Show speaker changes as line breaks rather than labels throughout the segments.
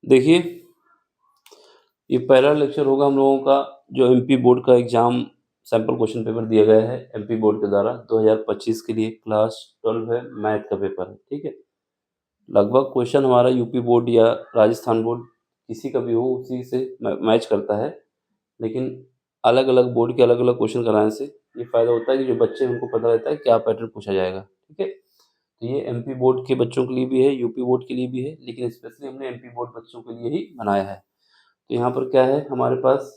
देखिए, ये पहला लेक्चर होगा हम लोगों का जो एमपी बोर्ड का एग्ज़ाम सैंपल क्वेश्चन पेपर दिया गया है एमपी बोर्ड के द्वारा 2025 के लिए क्लास 12 है, मैथ का पेपर है, ठीक है। लगभग क्वेश्चन हमारा यूपी बोर्ड या राजस्थान बोर्ड किसी का भी हो उसी से मैच करता है, लेकिन अलग-अलग बोर्ड के अलग-अलग क्वेश्चन कराने से ये फ़ायदा होता है कि जो बच्चे हैं उनको पता रहता है क्या पैटर्न पूछा जाएगा, ठीक है। तो ये एमपी बोर्ड के बच्चों के लिए भी है, यूपी बोर्ड के लिए भी है, लेकिन स्पेशली हमने एमपी बोर्ड बच्चों के लिए ही बनाया है। तो यहाँ पर क्या है हमारे पास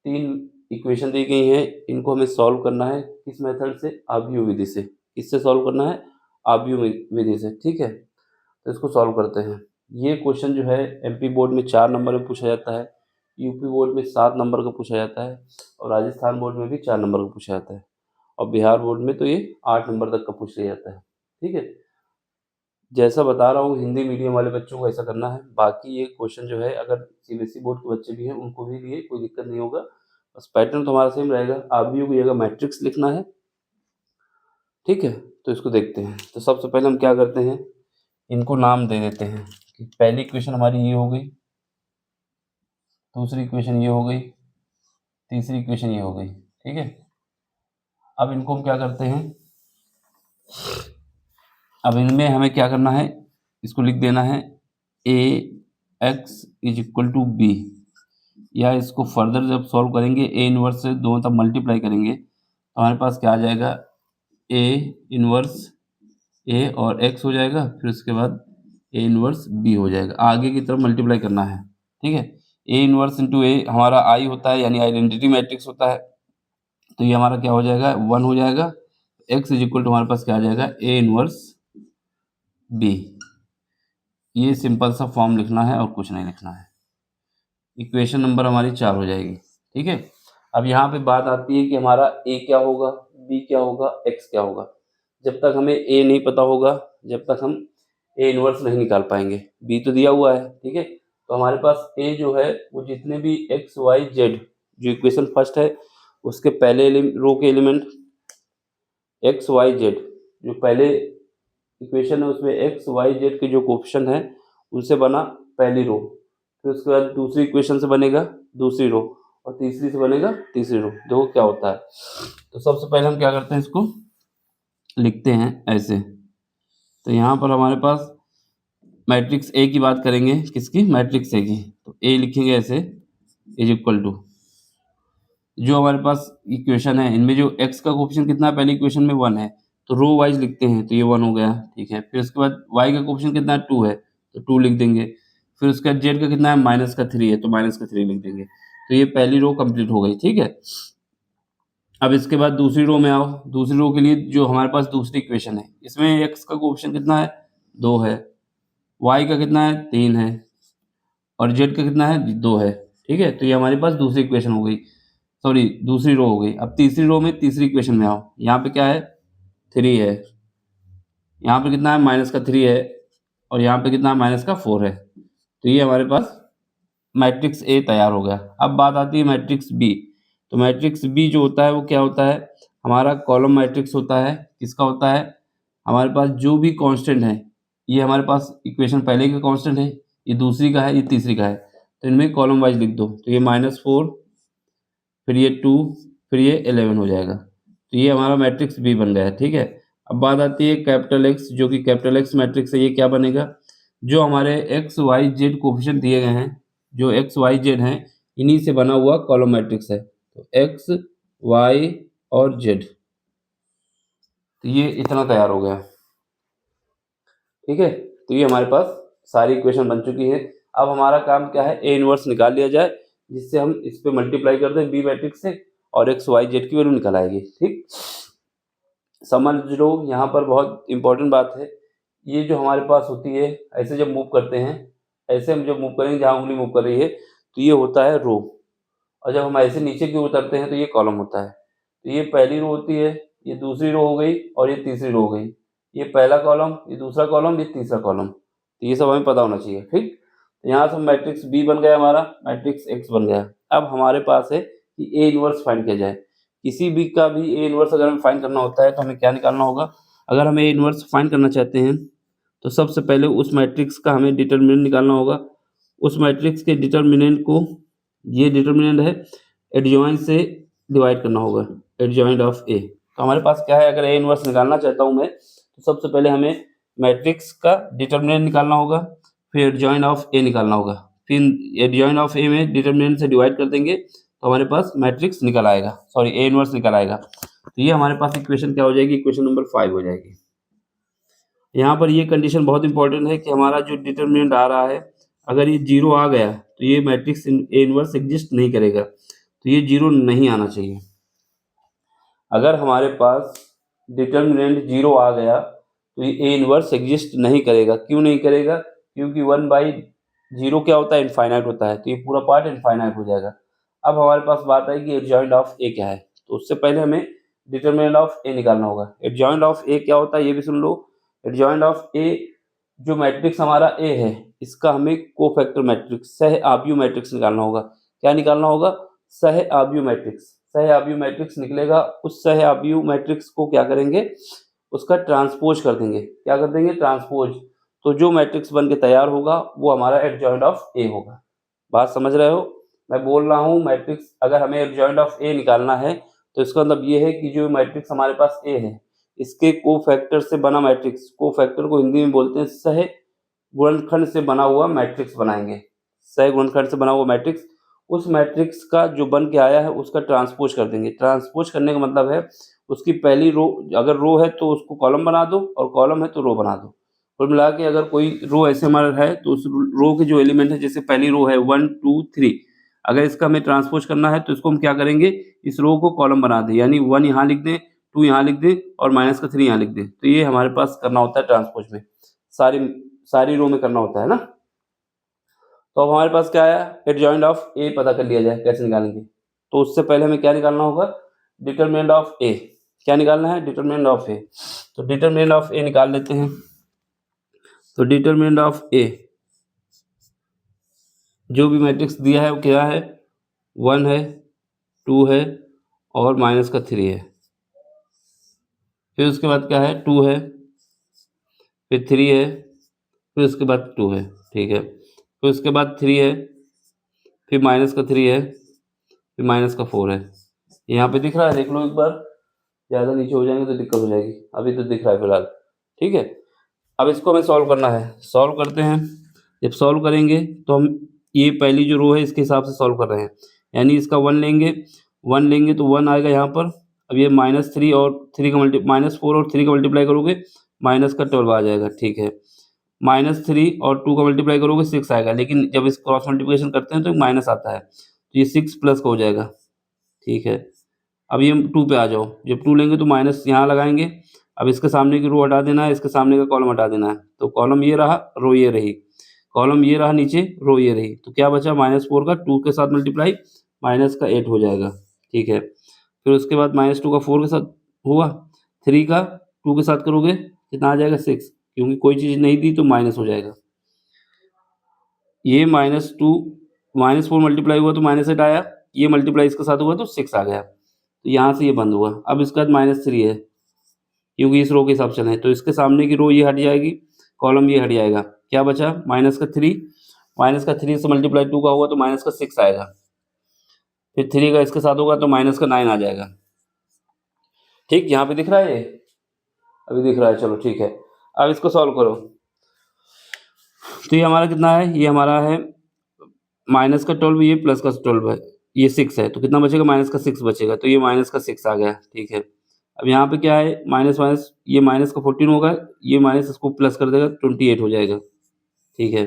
3 इक्वेशन दी गई हैं, इनको हमें सॉल्व करना है किस मेथड से? आव्यूह विधि से। किससे सॉल्व करना है? आव्यूह विधि से, ठीक है? तो इसको सॉल्व करते हैं। ये क्वेश्चन जो है एमपी बोर्ड में 4 नंबर में पूछा जाता है, यूपी बोर्ड में 7 नंबर का पूछा जाता है और राजस्थान बोर्ड में भी 4 नंबर का पूछा जाता है और बिहार बोर्ड में तो ये 8 नंबर तक का पूछ लिया जाता है, ठीक है? जैसा बता रहा हूँ हिंदी मीडियम वाले बच्चों को ऐसा करना है, बाकी ये क्वेश्चन जो है अगर सीबीएसई बोर्ड के बच्चे भी हैं उनको भी लिए कोई दिक्कत नहीं होगा, बस पैटर्न तो हमारा सेम रहेगा। आव्यूह की जगह मैट्रिक्स लिखना है, ठीक है? तो इसको देखते हैं। तो सबसे पहले हम क्या करते हैं, इनको नाम दे देते हैं कि पहली इक्वेशन हमारी ये हो गई, दूसरी इक्वेशन ये हो गई, तीसरी इक्वेशन ये हो गई, ठीक है? अब इनको हम क्या करते हैं, अब इनमें हमें क्या करना है, इसको लिख देना है a x is equal to b, या इसको फर्दर जब सॉल्व करेंगे ए इनवर्स से दोनों तब मल्टीप्लाई करेंगे तो हमारे पास क्या आ जाएगा, ए इनवर्स ए और एक्स हो जाएगा, फिर उसके बाद ए इनवर्स बी हो जाएगा। आगे की तरफ मल्टीप्लाई करना है, ठीक है? ए इनवर्स इंटू ए हमारा आई होता है यानी आइडेंटिटी मैट्रिक्स होता है, तो ये हमारा क्या हो जाएगा, 1 हो जाएगा। एक्स इज इक्वल टू हमारे पास क्या आ जाएगा, ए इनवर्स बी। ये सिंपल सा फॉर्म लिखना है और कुछ नहीं लिखना है। इक्वेशन नंबर हमारी 4 हो जाएगी, ठीक है? अब यहाँ पे बात आती है कि हमारा ए क्या होगा, बी क्या होगा, एक्स क्या होगा। जब तक हमें ए नहीं पता होगा, जब तक हम ए इनवर्स नहीं निकाल पाएंगे। बी तो दिया हुआ है, ठीक है? तो हमारे पास ए जो है वो जितने भी एक्स वाई जेड, जो इक्वेशन फर्स्ट है उसके पहले रो के एलिमेंट एक्स वाई जेड, जो पहले इक्वेशन है उसमें एक्स वाई जेड के जो कोफिशिएंट है उनसे बना पहली रो, फिर उसके बाद दूसरी इक्वेशन से बनेगा दूसरी रो और तीसरी से बनेगा तीसरी रो। देखो क्या होता है। तो सबसे पहले हम क्या करते हैं, इसको लिखते हैं ऐसे। तो यहाँ पर हमारे पास मैट्रिक्स ए की बात करेंगे, किसकी, मैट्रिक्स ए की। तो ए लिखेंगे ऐसे इज इक्वल टू, जो हमारे पास इक्वेशन है इनमें जो एक्स का कोफिशिएंट कितना है, पहली इक्वेशन में 1 है तो रो वाइज लिखते हैं, तो ये 1 हो गया, ठीक है? फिर उसके बाद वाई का कोफिशिएंट कितना है, 2 है तो 2 लिख देंगे। फिर उसके बाद जेड का कितना है, माइनस का 3 है तो माइनस का 3 लिख देंगे। तो ये पहली रो कंप्लीट हो गई, ठीक है? अब इसके बाद दूसरी रो में आओ। दूसरी रो के लिए जो हमारे पास दूसरी इक्वेशन है इसमें एक्स का कोफिशिएंट कितना है, 2 है, वाई का कितना है, 3 है और जेड का कितना है, 2 है, ठीक है? तो ये हमारे पास दूसरी इक्वेशन हो गई, सॉरी दूसरी रो हो गई। अब तीसरी रो में तीसरी इक्वेशन में आओ, यहाँ पे क्या है, 3 है, यहाँ पे कितना है, माइनस का 3 है और यहाँ पे कितना है, माइनस का 4 है। तो ये हमारे पास मैट्रिक्स ए तैयार हो गया। अब बात आती है मैट्रिक्स बी। तो मैट्रिक्स बी जो होता है वो क्या होता है, हमारा कॉलम मैट्रिक्स होता है। किसका होता है, हमारे पास जो भी कांस्टेंट है, ये हमारे पास इक्वेशन पहले का कांस्टेंट है, ये दूसरी का है, ये तीसरी का है, तो इनमें कॉलम वाइज लिख दो। तो ये -4, फिर ये 2, फिर ये 11 हो जाएगा। तो ये हमारा मैट्रिक्स बी बन गया है, ठीक है? अब बात आती है कैपिटल एक्स, जो कि कैपिटल एक्स मैट्रिक्स है। ये क्या बनेगा, जो हमारे एक्स वाई जेड कोफिशिएंट दिए गए हैं, जो एक्स वाई जेड हैं, इन्हीं से बना हुआ कॉलम मैट्रिक्स है। तो एक्स वाई और जेड, तो ये इतना तैयार हो गया, ठीक है? तो ये हमारे पास सारी इक्वेशन बन चुकी है। अब हमारा काम क्या है, ए इनवर्स निकाल लिया जाए, जिससे हम इस पे मल्टीप्लाई कर दें बी मैट्रिक्स से और एक्स वाई जेड की वैल्यू निकल आएगी, ठीक? समझ लो, यहाँ पर बहुत इंपॉर्टेंट बात है। ये जो हमारे पास होती है, ऐसे जब मूव करते हैं, ऐसे हम जब मूव करेंगे जहाँ उंगली मूव कर रही है, तो ये होता है रो, और जब हम ऐसे नीचे की ओर उतरते हैं तो ये कॉलम होता है। तो ये पहली रो होती है, ये दूसरी रो हो गई और ये तीसरी रो हो गई। ये पहला कॉलम, ये दूसरा कॉलम, ये तीसरा कॉलम। तो ये सब हमें पता होना चाहिए, ठीक? तो यहाँ से मैट्रिक्स बी बन गया, हमारा मैट्रिक्स एक्स बन गया। अब हमारे पास है कि ए इनवर्स फाइंड किया जाए। किसी भी का भी ए इनवर्स अगर हमें फाइंड करना होता है तो हमें क्या निकालना होगा, अगर हम ए इनवर्स फाइंड करना चाहते हैं तो सबसे पहले उस मैट्रिक्स का हमें डिटरमिनेंट निकालना होगा। उस मैट्रिक्स के डिटर्मिनेंट को, ये डिटर्मिनेंट है, एडजॉइंट से डिवाइड करना होगा, एडजॉइंट ऑफ ए। तो हमारे पास क्या है, अगर ए इनवर्स निकालना चाहता हूँ मैं, तो सबसे पहले हमें मैट्रिक्स का डिटर्मिनेंट निकालना होगा, फिर एडजॉइंट ऑफ ए निकालना होगा, फिर एडजॉइंट ऑफ ए में डिटर्मिनेंट से डिवाइड कर देंगे तो हमारे पास मैट्रिक्स निकल आएगा, सॉरी ए इनवर्स निकल आएगा। तो ये हमारे पास इक्वेशन क्या हो जाएगी, इक्वेशन नंबर 5 हो जाएगी। यहाँ पर ये कंडीशन बहुत इंपॉर्टेंट है कि हमारा जो डिटर्मिनेंट आ रहा है, अगर ये 0 आ गया तो ये मैट्रिक्स ए इनवर्स एग्जिस्ट नहीं करेगा, तो ये 0 नहीं आना चाहिए। अगर हमारे पास डिटर्मिनेंट 0 आ गया तो ये ए इनवर्स एग्जिस्ट नहीं करेगा। क्यों नहीं करेगा? क्योंकि 1/0 क्या होता है, इनफाइनाइट होता है, तो ये पूरा पार्ट इनफाइनाइट हो जाएगा। अब हमारे पास बात है कि एडजॉइंट ऑफ ए क्या है, तो उससे पहले हमें डिटर्मिनेंट ऑफ ए निकालना होगा। एडजॉइंट ऑफ ए क्या होता है ये भी सुन लो। एडजॉइंट ऑफ ए, जो मैट्रिक्स हमारा ए है, इसका हमें कोफैक्टर मैट्रिक्स, सह आव्यूह मैट्रिक्स निकालना होगा। क्या निकालना होगा? सह आव्यूह मैट्रिक्स। सह आव्यूह मैट्रिक्स निकलेगा, उस सह आव्यूह मैट्रिक्स को क्या करेंगे, उसका ट्रांसपोज कर देंगे। क्या कर देंगे? ट्रांसपोज। तो जो मैट्रिक्स बन के तैयार होगा वो हमारा एडजॉइंट ऑफ ए होगा। बात समझ रहे हो? मैं बोल रहा हूँ मैट्रिक्स, अगर हमें एडजॉइंट ऑफ ए निकालना है तो इसका मतलब ये है कि जो मैट्रिक्स हमारे पास ए है, इसके कोफैक्टर से बना मैट्रिक्स, कोफैक्टर को हिंदी में बोलते हैं सह गुणनखंड से बना हुआ मैट्रिक्स बनाएंगे। सह गुणनखंड से बना हुआ मैट्रिक्स, उस मैट्रिक्स का जो बन के आया है उसका ट्रांसपोज कर देंगे। ट्रांसपोज करने का मतलब है उसकी पहली रो, अगर रो है तो उसको कॉलम बना दो, और कॉलम है तो रो बना दो। कुल मिला के अगर कोई रो ऐसे हमारा है तो उस रो के जो एलिमेंट है, जैसे पहली रो है 1 2 3, अगर इसका हमें ट्रांसपोज करना है तो इसको हम क्या करेंगे, इस रो को कॉलम बना दें, यानी 1 यहाँ लिख दें, 2 यहाँ लिख दें और माइनस का 3 यहाँ लिख दें। तो ये हमारे पास करना होता है ट्रांसपोज में, सारी रो में करना होता है ना। तो अब हमारे पास क्या आया, एडजॉइंट ऑफ ए पता कर लिया जाए कैसे निकालेंगे। तो उससे पहले हमें क्या निकालना होगा, डिटरमिनेंट ऑफ ए। क्या निकालना है? डिटरमिनेंट ऑफ ए। तो डिटरमिनेंट ऑफ ए निकाल लेते हैं। तो डिटरमिनेंट ऑफ ए, जो भी मैट्रिक्स दिया है वो क्या है, 1 है, 2 है और माइनस का 3 है। फिर उसके बाद क्या है, 2 है, फिर 3 है, फिर उसके बाद 2 है, ठीक है। फिर उसके बाद 3 है, फिर माइनस का 3 है, फिर माइनस का 4 है। यहाँ पे दिख रहा है, देख लो एक बार, ज़्यादा नीचे हो जाएंगे तो दिक्कत हो जाएगी। अभी तो दिख रहा है फिलहाल, ठीक है। अब इसको हमें सॉल्व करना है, सॉल्व करते हैं। जब सॉल्व करेंगे तो हम ये पहली जो रो है इसके हिसाब से सॉल्व कर रहे हैं, यानी इसका 1 लेंगे, 1 लेंगे तो 1 आएगा यहाँ पर। अब ये -3 और 3 का -4 और 3 का मल्टीप्लाई करोगे माइनस का 12 आ जाएगा, ठीक है। -3 और 2 का मल्टीप्लाई करोगे 6 आएगा, लेकिन जब इस क्रॉस मल्टीप्लिकेशन करते हैं तो माइनस आता है, तो ये 6 प्लस का हो जाएगा, ठीक है। अब ये 2 पे आ जाओ, जब 2 लेंगे तो माइनस यहाँ लगाएंगे। अब इसके सामने की रो हटा देना है, इसके सामने का कॉलम हटा देना है, तो कॉलम ये रहा, रो ये रही, कॉलम ये रहा नीचे, रो ये रही, तो क्या बचा, -4 का 2 के साथ मल्टीप्लाई माइनस का 8 हो जाएगा, ठीक है। फिर उसके बाद -2 का 4 के साथ हुआ, 3 का 2 के साथ करोगे कितना आ जाएगा, 6, क्योंकि कोई चीज़ नहीं दी तो माइनस हो जाएगा। ये -4 मल्टीप्लाई हुआ तो -8 आया, ये मल्टीप्लाई इसके साथ हुआ तो 6 आ गया, तो यहाँ से ये बंद हुआ। अब इसके बाद -3 है, क्योंकि इस रो के हिसाब से चलें, तो इसके सामने की रो ये हट जाएगी, कॉलम ये हट जाएगा, क्या बचा, माइनस का 3 से मल्टीप्लाई 2 का हुआ तो माइनस का 6 आएगा, फिर 3 का इसके साथ होगा तो माइनस का 9 आ जाएगा, ठीक। यहाँ पे दिख रहा है, ये अभी दिख रहा है, चलो ठीक है। अब इसको सॉल्व करो, तो ये हमारा कितना है, ये हमारा है माइनस का 12, ये प्लस का 12 है, ये 6 है, तो कितना बचेगा, माइनस का 6 बचेगा, तो ये माइनस का 6 आ गया, ठीक है। अब यहाँ पे क्या है, माइनस माइनस, ये माइनस का 14 होगा, ये माइनस इसको प्लस कर देगा, 28 हो जाएगा, ठीक है।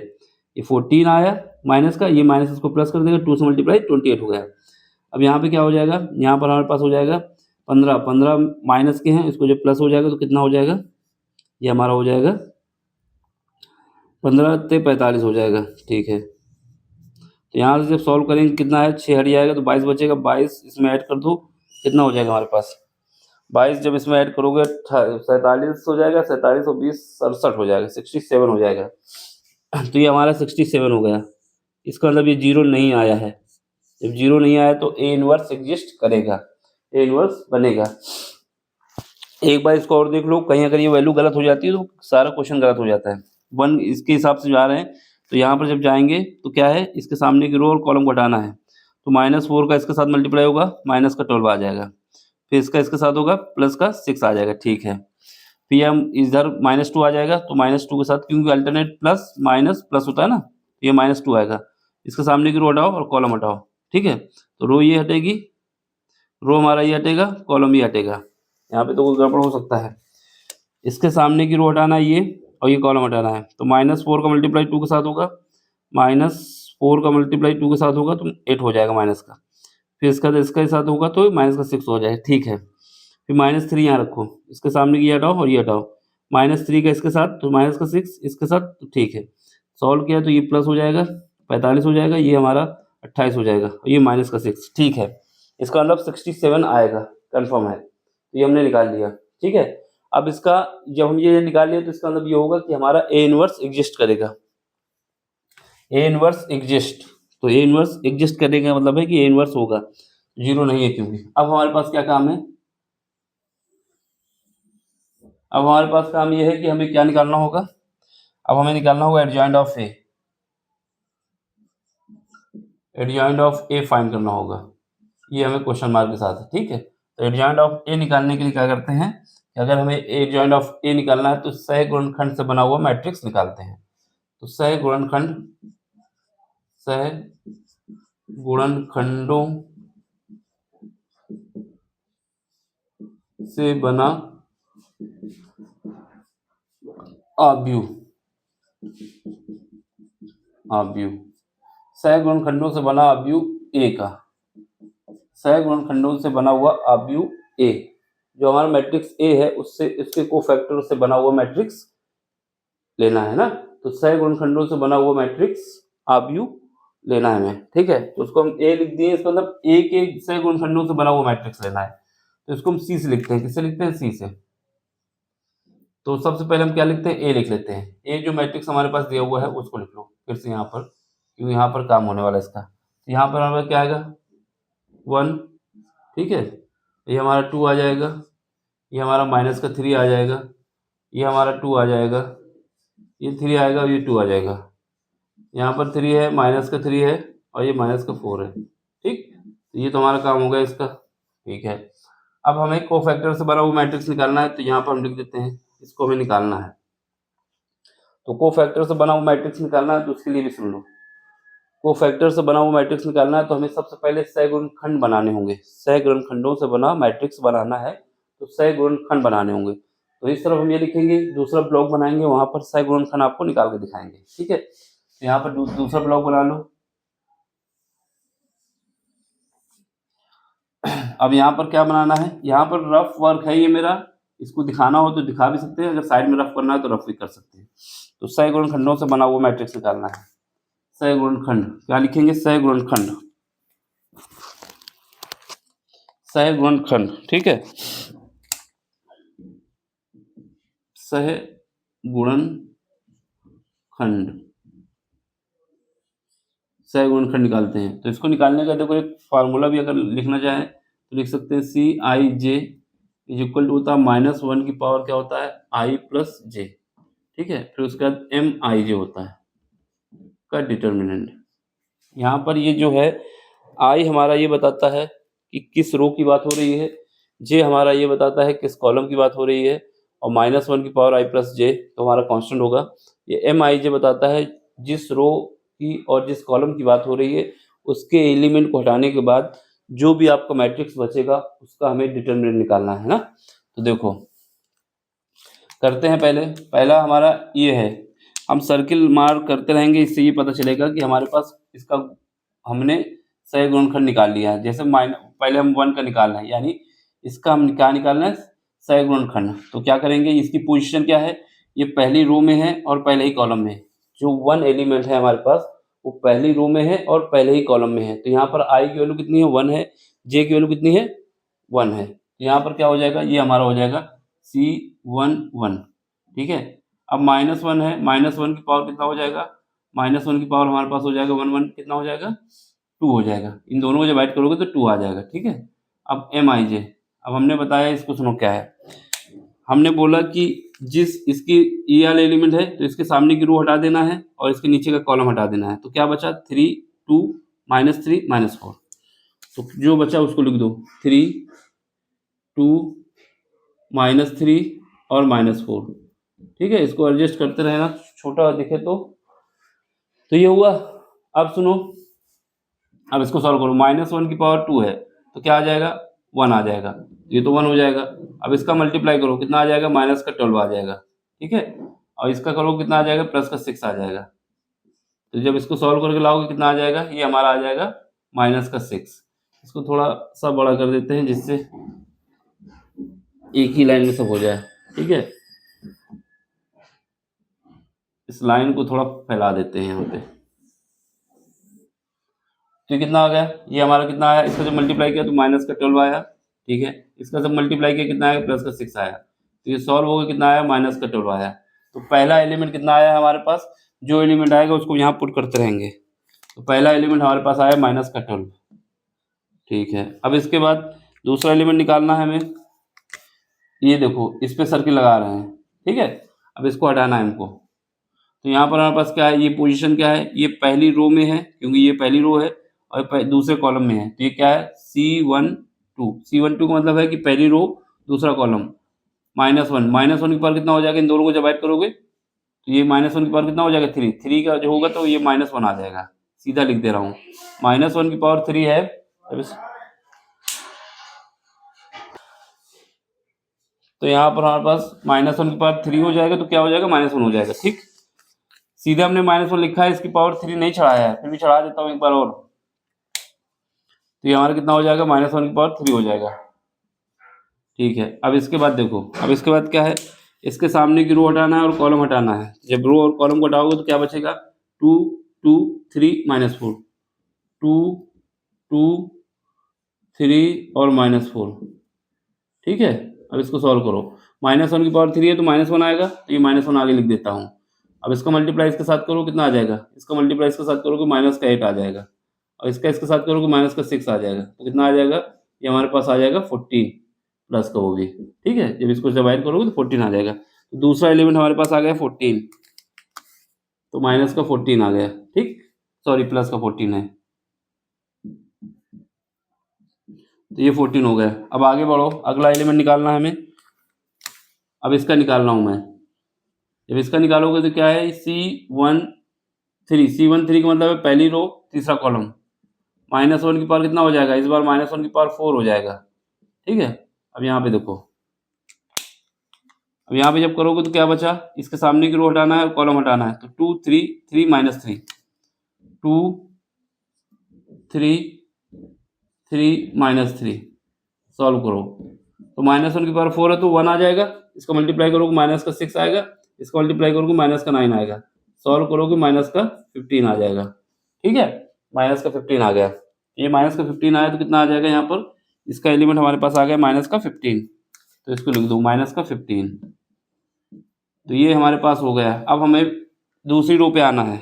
ये 14 आया माइनस का, ये माइनस इसको प्लस कर देगा, 2 से मल्टीप्लाई 28 हो गया। अब यहाँ पे क्या हो जाएगा, यहाँ पर हमारे पास हो जाएगा 15 माइनस के हैं, इसको जब प्लस हो जाएगा तो कितना हो जाएगा, ये हमारा हो जाएगा 15 से 45 हो जाएगा, ठीक है। तो यहाँ से जब सॉल्व करेंगे कितना है, 6 हट जाएगा तो 22 बचेगा, 22 इसमें ऐड कर दो, कितना हो जाएगा हमारे पास, 22 जब इसमें ऐड करोगे 47 हो जाएगा, 47 और 20 67 हो जाएगा, 67 हो जाएगा। तो ये हमारा 67 हो गया, इसका मतलब ये 0 नहीं आया है। जब 0 नहीं आया तो ए इनवर्स एग्जिस्ट करेगा, ए इनवर्स बनेगा। एक बार इसको और देख लो, कहीं अगर ये वैल्यू गलत हो जाती है तो सारा क्वेश्चन गलत हो जाता है। 1 इसके हिसाब से जा रहे हैं, तो यहाँ पर जब जाएंगे तो क्या है, इसके सामने की रो और कॉलम को हटाना है, तो -4 का इसके साथ मल्टीप्लाई होगा, माइनस का 12 आ जाएगा, फिर इसका इसके साथ होगा, प्लस का 6 आ जाएगा, ठीक है। फिर हम इधर -2 आ जाएगा, तो -2 के साथ, क्योंकि अल्टरनेट प्लस माइनस प्लस होता है ना, ये -2 आएगा, इसके सामने की रो हटाओ और कॉलम हटाओ, ठीक है। तो रो ये हटेगी, रो हमारा ये हटेगा, कॉलम ये हटेगा, यहाँ पे तो कोई गड़बड़ हो सकता है। इसके सामने की रो हटाना है ये, और ये कॉलम हटाना है, तो -4 का मल्टीप्लाई 2 के साथ होगा, -4 का मल्टीप्लाई 2 के साथ होगा तो 8 हो जाएगा माइनस का, फिर इसका साथ होगा तो माइनस का 6 हो जाएगा, ठीक है। फिर -3 यहाँ रखो, इसके सामने की ये हटाओ और ये हटाओ, -3 का इसके साथ तो माइनस का 6 इसके साथ, तो ठीक है। सॉल्व किया तो ये प्लस हो जाएगा, 45 हो जाएगा, ये हमारा 28 हो जाएगा, और ये माइनस का 6, ठीक है। इसका मतलब 67 आएगा, कन्फर्म है, तो ये हमने निकाल लिया, ठीक है। अब इसका जब हम ये निकाल लिया तो इसका मतलब ये होगा कि हमारा ए इनवर्स एग्जिस्ट करेगा, ए इनवर्स एग्जिस्ट, तो ए इनवर्स एग्जिस्ट करेगा मतलब है कि ए इनवर्स होगा, जीरो नहीं है क्योंकि। अब हमारे पास क्या काम है, अब हमारे पास काम ये है कि हमें क्या निकालना होगा, अब हमें निकालना होगा adjoint of A, adjoint of A find करना होगा, ये हमें क्वेश्चन मार्क के साथ है, ठीक है। तो एडजॉइंट ऑफ ए निकालने के लिए क्या करते हैं कि अगर हमें एडजॉइंट ऑफ ए निकालना है तो सह गुणनखंड से बना हुआ मैट्रिक्स निकालते हैं, तो सह गुणनखंडों से बना आव्यूह, सह गुणनखंडों से बना आव्यूह ए का, सह गुणनखंडों से बना हुआ आव्यूह ए, जो हमारा मैट्रिक्स ए है उससे इसके कोफैक्टर से बना हुआ मैट्रिक्स लेना है ना, तो सह गुणनखंडों से बना हुआ मैट्रिक्स आव्यूह लेना है हमें, ठीक है। तो उसको हम ए लिख दिए, इसका मतलब ए के सह गुणनखंडों से बना हुआ मैट्रिक्स लेना है, तो इसको हम सी से लिखते हैं, किससे लिखते हैं, सी से। तो सबसे पहले हम क्या लिखते हैं, ए लिख लेते हैं, ए जो मैट्रिक्स हमारे पास दिया हुआ है उसको लिख लो फिर से यहाँ पर, क्योंकि यहाँ पर काम होने वाला है इसका। तो यहाँ पर हमारा क्या आएगा 1, ठीक है, ये हमारा 2 आ जाएगा, ये हमारा माइनस का 3 आ जाएगा, ये हमारा 2 आ जाएगा, ये 3 आएगा और ये 2 आ जाएगा, यहाँ पर 3 है, माइनस का 3 है और ये माइनस का 4 है, ठीक। तो ये तो हमारा काम हो गया इसका, ठीक है। अब हमें कोफैक्टर से बना हुआ मैट्रिक्स निकालना है, तो यहाँ पर हम लिख देते हैं, इसको हमें निकालना है। तो कोफैक्टर से बना हुआ मैट्रिक्स निकालना है, तो उसके लिए भी सुन लो, कोफैक्टर से बना हुआ मैट्रिक्स निकालना है तो हमें सबसे पहले सह गुणनखंड बनाने होंगे, सह गुणनखंडों से बना मैट्रिक्स बनाना है तो सह गुणनखंड बनाने होंगे। तो इस तरफ हम ये लिखेंगे, दूसरा ब्लॉक बनाएंगे, वहां पर सह गुणनखंड आपको निकाल के दिखाएंगे, ठीक है। तो यहाँ पर दूसरा ब्लॉक बना लो। अब यहाँ पर क्या बनाना है, यहाँ पर रफ वर्क है ये मेरा, इसको दिखाना हो तो दिखा भी सकते हैं, अगर साइड में रफ करना है तो रफ भी कर सकते हैं। तो सह गुणनखंडों से बना हुआ मैट्रिक्स निकालना है, सह गुणनखंड क्या लिखेंगे, सह गुणनखंड, सह गुणनखंड, ठीक है, सह गुणनखंड, सह गुणनखंड निकालते हैं। तो इसको निकालने का देखो एक फार्मूला भी अगर लिखना चाहें तो लिख सकते हैं, सी आई जे इज इक्वल टू होता है -1 की पावर क्या होता है, आई प्लस जे, ठीक है। फिर उसके बाद एम आई जे होता है का डिटर्मिनेंट। यहाँ पर ये जो है आई हमारा ये बताता है कि किस रो की बात हो रही है, जे हमारा ये बताता है किस कॉलम की बात हो रही है, और -1 की पावर आई प्लस जे तो हमारा कांस्टेंट होगा। ये एम आई जे बताता है जिस रो की और जिस कॉलम की बात हो रही है उसके एलिमेंट को हटाने के बाद जो भी आपका मैट्रिक्स बचेगा उसका हमें डिटर्मिनेंट निकालना है ना। तो देखो करते हैं, पहला हमारा ये है, हम सर्किल मार्क करते रहेंगे, इससे ये पता चलेगा कि हमारे पास इसका हमने सह गुणनखंड निकाल लिया है। जैसे पहले हम 1 का निकालना है, यानी इसका हम क्या निकालना है, सह गुणनखंड। तो क्या करेंगे, इसकी पोजीशन क्या है, ये पहली रो में है और पहले ही कॉलम में है, जो 1 एलिमेंट है हमारे पास वो पहली रो में है और पहले ही कॉलम में है। तो यहाँ पर आई की वैल्यू कितनी है, 1 है, जे की वैल्यू कितनी है, 1 है। तो यहाँ पर क्या हो जाएगा, ये हमारा हो जाएगा C11, ठीक है। अब -1 है, -1 की पावर कितना हो जाएगा, -1 की पावर हमारे पास हो जाएगा 1 कितना हो जाएगा, 2 हो जाएगा। इन दोनों को जब ऐड करोगे तो 2 आ जाएगा, ठीक है। अब एम आई जे, अब हमने बताया इसको सुनो क्या है, हमने बोला कि जिस इसकी ये वाला एलिमेंट है तो इसके सामने की रो हटा देना है और इसके नीचे का कॉलम हटा देना है। तो क्या बचा 3 2 -3 -4। तो जो बचा उसको लिख दो 3 2 -3 और -4। ठीक है, इसको एडजस्ट करते रहना छोटा दिखे तो ये हुआ। अब सुनो, अब इसको सॉल्व करो। -1 की पावर 2 है तो क्या आ जाएगा 1 आ जाएगा, ये तो 1 हो जाएगा। अब इसका मल्टीप्लाई करो कितना आ जाएगा -12 आ जाएगा। ठीक है, और इसका करो कितना आ जाएगा +6 आ जाएगा। तो जब इसको सॉल्व करके लाओगे कितना आ जाएगा, ये हमारा आ जाएगा -6। इसको थोड़ा सा बड़ा कर देते हैं जिससे एक ही लाइन में सब हो जाए। ठीक है, इस लाइन को थोड़ा फैला देते हैं यहाँ पे। तो ये कितना आ गया, ये हमारा कितना आया, इसका जब मल्टीप्लाई किया तो -12 आया। ठीक है, इसका जब मल्टीप्लाई किया कितना आया +6 आया। तो ये सॉल्व हो गया कितना आया -12 आया। तो पहला एलिमेंट कितना आया हमारे पास, जो एलिमेंट आएगा उसको यहाँ पुट करते रहेंगे। तो पहला एलिमेंट हमारे पास आया -12। ठीक है, अब इसके बाद दूसरा एलिमेंट निकालना है हमें। ये देखो इस पे सर्किल लगा रहे हैं। ठीक है, अब इसको हटाना है हमको। तो यहाँ पर हमारे पास क्या है, ये पोजीशन क्या है, ये पहली रो में है क्योंकि ये पहली रो है और दूसरे कॉलम में है। तो ये क्या है C12 का मतलब है कि पहली रो दूसरा कॉलम। -1 की पावर कितना हो जाएगा, इन दोनों को जब ऐड करोगे तो ये -1 की पावर कितना हो जाएगा 3 का जो होगा तो ये -1 आ जाएगा। सीधा लिख दे रहा हूँ, -1 की पावर 3 है। तो यहाँ पर हमारे पास -1 की पावर 3 हो जाएगा तो क्या हो जाएगा -1 हो जाएगा। ठीक, सीधे हमने -1 लिखा है, इसकी पावर 3 नहीं चढ़ाया है, फिर भी चढ़ा देता हूँ एक बार और। तो ये हमारा कितना हो जाएगा -1 की पावर 3 हो जाएगा। ठीक है, अब इसके बाद देखो, अब इसके बाद क्या है, इसके सामने की रो हटाना है और कॉलम हटाना है। जब रो और कॉलम को हटाओगे तो क्या बचेगा 2 2 3 -4 2 2 3 और -4। ठीक है, अब इसको सॉल्व करो। -1 की पावर 3 है तो -1 आएगा, तो ये -1 आगे लिख देता हूँ। अब इसका मल्टीप्लाई इसके साथ करो कितना आ जाएगा, इसका मल्टीप्लाई इसके साथ करोगे -8 आ जाएगा और इसका इसके साथ करोगे -6 आ जाएगा। तो कितना आ जाएगा, ये हमारे पास आ जाएगा 14 प्लस का वो भी। ठीक है, जब इसको डिवाइड करोगे तो 14 आ जाएगा। तो दूसरा एलिमेंट हमारे पास आ गया 14, तो माइनस का 14 आ गया। ठीक, सॉरी प्लस का 14 है, तो ये 14 हो गया। अब आगे बढ़ो, अगला एलिमेंट निकालना है हमें। अब इसका निकालना हूँ मैं। जब इसका निकालोगे तो क्या है C13 का मतलब है पहली रो तीसरा कॉलम। -1 की पावर कितना हो जाएगा, इस बार -1 की पावर 4 हो जाएगा। ठीक है, अब यहाँ पे देखो, अब यहाँ पे जब करोगे तो क्या बचा, इसके सामने की रो हटाना है और कॉलम हटाना है। तो 2 3 3 -3 2 3 3 -3 सॉल्व करो। तो -1 की पावर 4 है तो 1 आ जाएगा, इसका मल्टीप्लाई करोगे -6 आएगा, इसका मल्टीप्लाई करोगे -9 आएगा, सॉल्व करोगे -15 आ जाएगा। ठीक है, -15 आ गया। ये -15 आया तो कितना आ जाएगा यहाँ पर, इसका एलिमेंट हमारे पास आ गया -15, तो इसको लिख दो -15। तो ये हमारे पास हो गया। अब हमें दूसरी रो पे आना है,